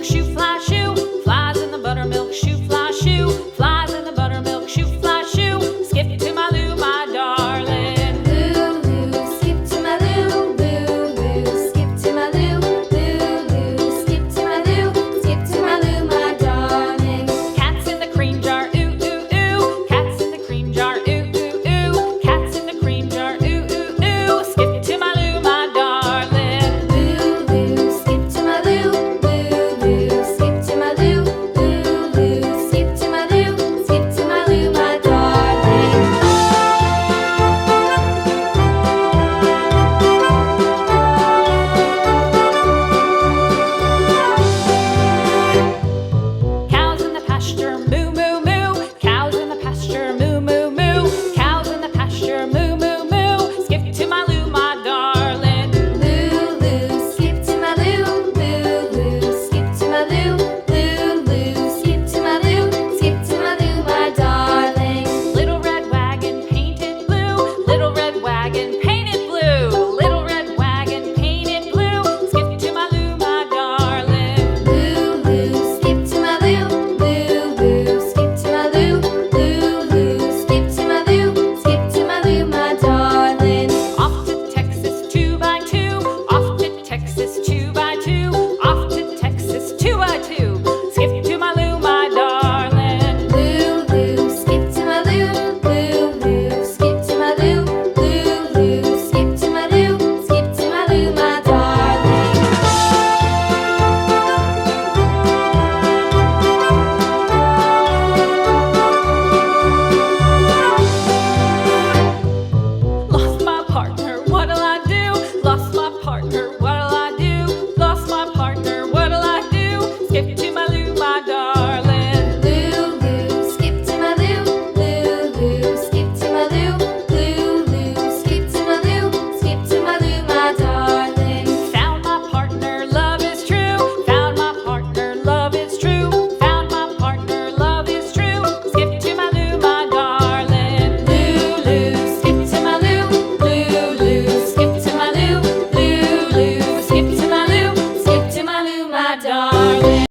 buttermilk shoe, fly shoe. Flies in the buttermilk shoe, fly shoe. Flies in the buttermilk shoe, fly shoe. Skip to my Lou, my darling. Lou, skip to my Lou, Lou, skip to my Lou, Lou, skip to my Lou, skip to my Lou, my darling. Cats in the cream jar, ooh, ooh, ooh. Cats in the cream jar, ooh, ooh, ooh. Cats in the cream jar, ooh, ooh, ooh. Skip to my Lou, my darling. Lou, skip to my Lou, Lou, skip to my Lou, Lou, skip to my Lou, skip to my Lou, my darling. Cows in the pasture, moo, moo, moo. Cows in the pasture, moo, moo, moo. Cows in the pasture, moo, moo, moo. Skip to my Lou, my darling. Lou, skip to my Lou, Lou, skip to my Lou, Lou, skip to my Lou, skip to my Lou, my darling. Little red wagon painted blue. Little red wagon painted blue. Little red wagon painted blue. Skip to my Lou, my darling. Lou, skip to my Lou, Lou, skip to my Lou, Lou, skip to my Lou, skip to my Lou, my darling. Off to Texas 2x2. Off to Texas 2x2. Off to Texas 2x2. Skip to my Lou, my darling. Lou, skip to my Lou, Lou, skip to my Lou, Lou, skip to my Lou, skip to my Lou, my darling. Lost my partner, what'll I do? Lost my partner, what'll I do? Lost my partner, what'll I do? Skip to my Lou, my darling. Lou, skip to my Lou, Lou, skip to my Lou, Lou, skip to my Lou, skip to my Lou, my darling. Found my partner, love is true. Found my partner, love is true. Found my partner, love is true. Skip to my Lou, my darling. Lou, skip to my Lou, Lou, skip to my Lou, Lou, skip to my Lou, skip to my Lou, my darling.